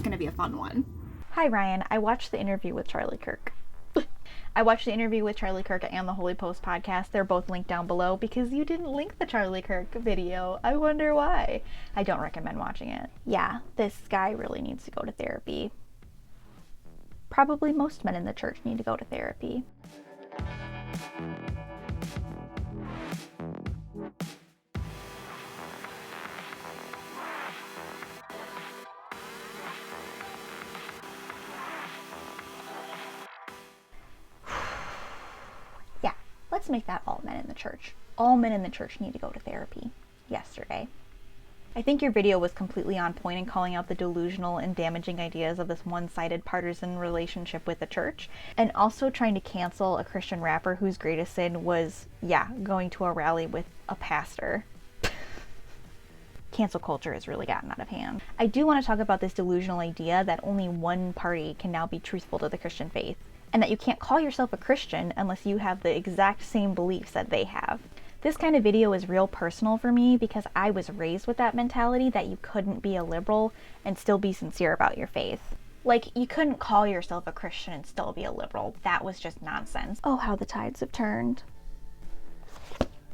going to be a fun one. Hi, Ryan. I watched the interview with Charlie Kirk. I watched the interview with Charlie Kirk and the Holy Post podcast. They're both linked down below because you didn't link the Charlie Kirk video. I wonder why. I don't recommend watching it. Yeah, this guy really needs to go to therapy. Probably most men in the church need to go to therapy. Let's make that all men in the church. All men in the church need to go to therapy. Yesterday. I think your video was completely on point in calling out the delusional and damaging ideas of this one-sided partisan relationship with the church, and also trying to cancel a Christian rapper whose greatest sin was, going to a rally with a pastor. Cancel culture has really gotten out of hand. I do want to talk about this delusional idea that only one party can now be truthful to the Christian faith, and that you can't call yourself a Christian unless you have the exact same beliefs that they have. This kind of video is real personal for me because I was raised with that mentality that you couldn't be a liberal and still be sincere about your faith. Like, you couldn't call yourself a Christian and still be a liberal. That was just nonsense. Oh, how the tides have turned.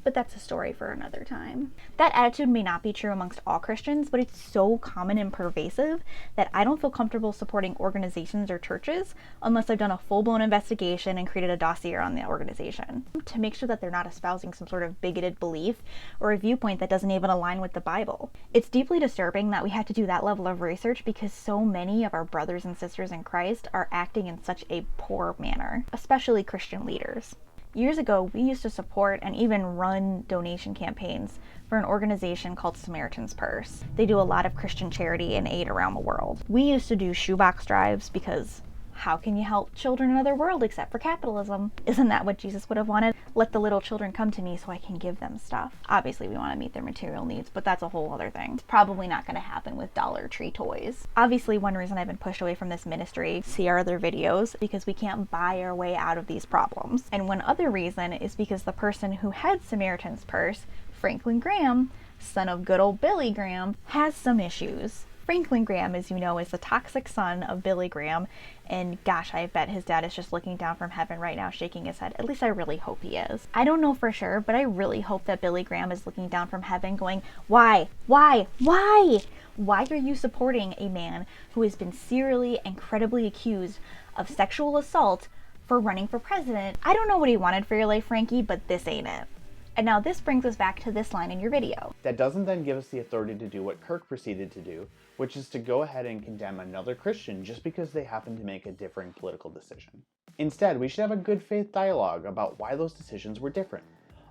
But that's a story for another time. That attitude may not be true amongst all Christians, but it's so common and pervasive that I don't feel comfortable supporting organizations or churches unless I've done a full-blown investigation and created a dossier on the organization to make sure that they're not espousing some sort of bigoted belief or a viewpoint that doesn't even align with the Bible. It's deeply disturbing that we have to do that level of research because so many of our brothers and sisters in Christ are acting in such a poor manner, especially Christian leaders. Years ago, we used to support and even run donation campaigns for an organization called Samaritan's Purse. They do a lot of Christian charity and aid around the world. We used to do shoebox drives because how can you help children in another world except for capitalism? Isn't that what Jesus would have wanted? Let the little children come to me so I can give them stuff. Obviously, we want to meet their material needs, but that's a whole other thing. It's probably not going to happen with Dollar Tree toys. Obviously, one reason I've been pushed away from this ministry, see our other videos, because we can't buy our way out of these problems. And one other reason is because the person who had Samaritan's Purse, Franklin Graham, son of good old Billy Graham, has some issues. Franklin Graham, as you know, is the toxic son of Billy Graham, and gosh, I bet his dad is just looking down from heaven right now, shaking his head. At least I really hope he is. I don't know for sure, but I really hope that Billy Graham is looking down from heaven going, why? Why are you supporting a man who has been serially and credibly accused of sexual assault for running for president? I don't know what he wanted for your life, Frankie, but this ain't it. And now this brings us back to this line in your video. That doesn't then give us the authority to do what Kirk proceeded to do, which is to go ahead and condemn another Christian just because they happen to make a differing political decision. Instead, we should have a good faith dialogue about why those decisions were different,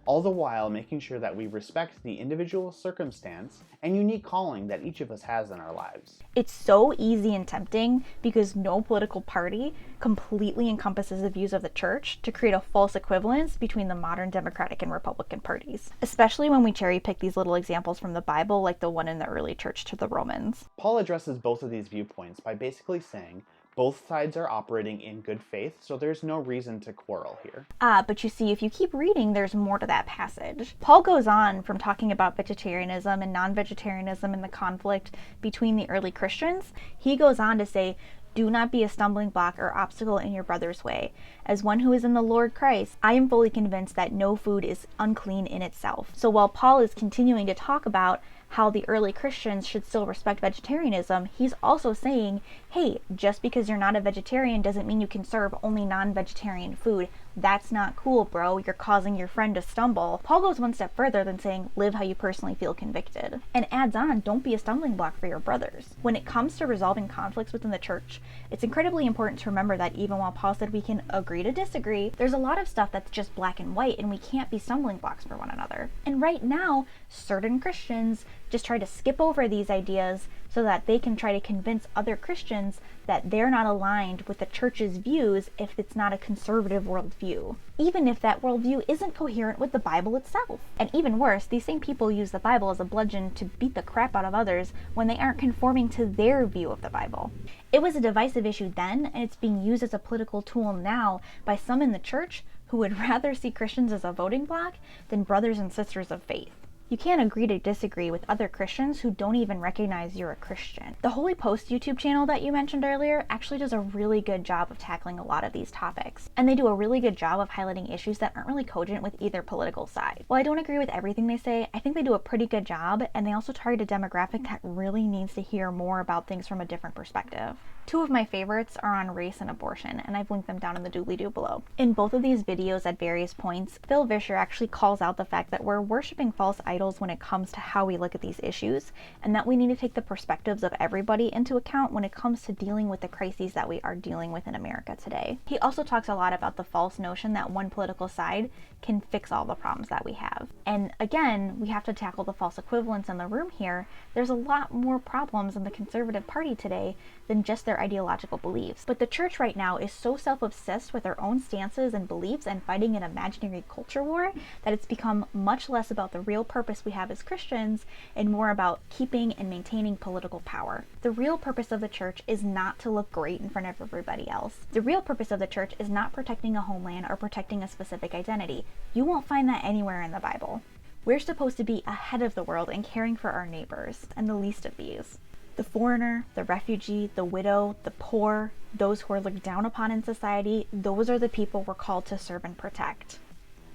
all the while making sure that we respect the individual circumstance and unique calling that each of us has in our lives. It's so easy and tempting because no political party completely encompasses the views of the church to create a false equivalence between the modern Democratic and Republican parties, especially when we cherry pick these little examples from the Bible like the one in the early church to the Romans. Paul addresses both of these viewpoints by basically saying both sides are operating in good faith, so there's no reason to quarrel here. But you see, if you keep reading, there's more to that passage. Paul goes on from talking about vegetarianism and non-vegetarianism and the conflict between the early Christians. He goes on to say, do not be a stumbling block or obstacle in your brother's way. As one who is in the Lord Christ, I am fully convinced that no food is unclean in itself. So while Paul is continuing to talk about how the early Christians should still respect vegetarianism, he's also saying, hey, just because you're not a vegetarian doesn't mean you can serve only non-vegetarian food. That's not cool, bro. You're causing your friend to stumble. Paul goes one step further than saying, live how you personally feel convicted, and adds on, don't be a stumbling block for your brothers. When it comes to resolving conflicts within the church, it's incredibly important to remember that even while Paul said we can agree to disagree, there's a lot of stuff that's just black and white, and we can't be stumbling blocks for one another. And right now, certain Christians just try to skip over these ideas so that they can try to convince other Christians that they're not aligned with the church's views if it's not a conservative worldview, even if that worldview isn't coherent with the Bible itself. And even worse, these same people use the Bible as a bludgeon to beat the crap out of others when they aren't conforming to their view of the Bible. It was a divisive issue then, and it's being used as a political tool now by some in the church who would rather see Christians as a voting bloc than brothers and sisters of faith. You can't agree to disagree with other Christians who don't even recognize you're a Christian. The Holy Post YouTube channel that you mentioned earlier actually does a really good job of tackling a lot of these topics, and they do a really good job of highlighting issues that aren't really cogent with either political side. While I don't agree with everything they say, I think they do a pretty good job, and they also target a demographic that really needs to hear more about things from a different perspective. Two of my favorites are on race and abortion, and I've linked them down in the doobly-doo below. In both of these videos at various points, Phil Vischer actually calls out the fact that we're worshiping false idols when it comes to how we look at these issues, and that we need to take the perspectives of everybody into account when it comes to dealing with the crises that we are dealing with in America today. He also talks a lot about the false notion that one political side can fix all the problems that we have. And again, we have to tackle the false equivalence in the room here. There's a lot more problems in the Conservative Party today than just their ideological beliefs. But the church right now is so self-obsessed with their own stances and beliefs and fighting an imaginary culture war that it's become much less about the real purpose we have as Christians and more about keeping and maintaining political power. The real purpose of the church is not to look great in front of everybody else. The real purpose of the church is not protecting a homeland or protecting a specific identity. You won't find that anywhere in the Bible. We're supposed to be ahead of the world in caring for our neighbors, and the least of these. The foreigner, the refugee, the widow, the poor, those who are looked down upon in society, those are the people we're called to serve and protect,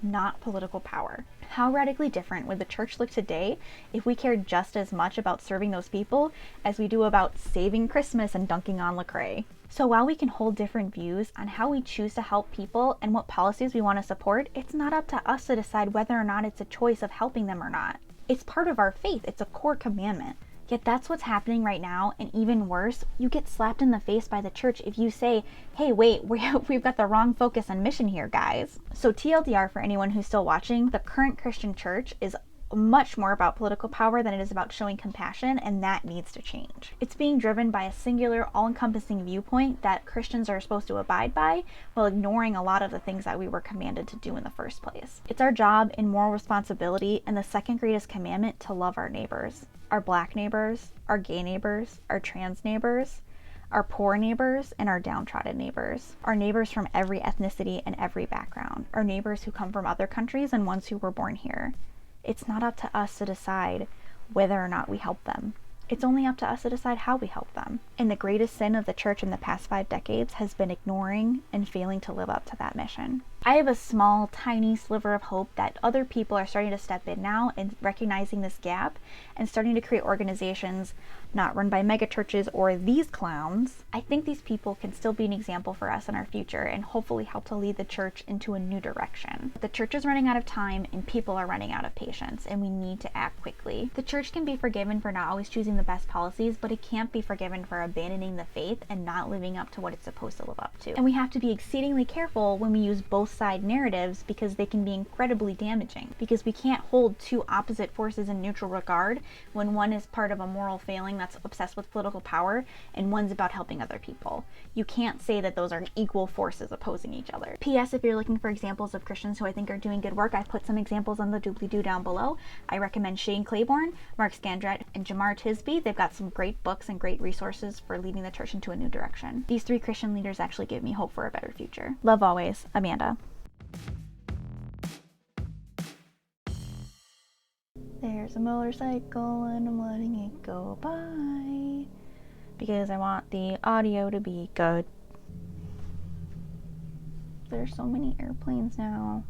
not political power. How radically different would the church look today if we cared just as much about serving those people as we do about saving Christmas and dunking on Lecrae? So while we can hold different views on how we choose to help people and what policies we want to support, it's not up to us to decide whether or not it's a choice of helping them or not. It's part of our faith. It's a core commandment. Yet that's what's happening right now, and even worse, you get slapped in the face by the church if you say, hey, wait, we've got the wrong focus and mission here, guys. So TLDR for anyone who's still watching, the current Christian church is much more about political power than it is about showing compassion, and that needs to change. It's being driven by a singular, all-encompassing viewpoint that Christians are supposed to abide by while ignoring a lot of the things that we were commanded to do in the first place. It's our job and moral responsibility and the second greatest commandment to love our neighbors. Our black neighbors, our gay neighbors, our trans neighbors, our poor neighbors, and our downtrodden neighbors. Our neighbors from every ethnicity and every background. Our neighbors who come from other countries and ones who were born here. It's not up to us to decide whether or not we help them. It's only up to us to decide how we help them. And the greatest sin of the church in the past 5 decades has been ignoring and failing to live up to that mission. I have a small, tiny sliver of hope that other people are starting to step in now and recognizing this gap and starting to create organizations not run by megachurches or these clowns. I think these people can still be an example for us in our future and hopefully help to lead the church into a new direction. The church is running out of time and people are running out of patience, and we need to act quickly. The church can be forgiven for not always choosing the best policies, but it can't be forgiven for abandoning the faith and not living up to what it's supposed to live up to. And we have to be exceedingly careful when we use both side narratives because they can be incredibly damaging, because we can't hold two opposite forces in neutral regard when one is part of a moral failing that's obsessed with political power and one's about helping other people. You can't say that those are equal forces opposing each other. P.S. If you're looking for examples of Christians who I think are doing good work, I put some examples on the doobly-doo down below. I recommend Shane Claiborne, Mark Scandrett, and Jamar Tisby. They've got some great books and great resources for leading the church into a new direction. These 3 Christian leaders actually give me hope for a better future. Love always, Amanda. There's a motorcycle and I'm letting it go by because I want the audio to be good. There's so many airplanes now.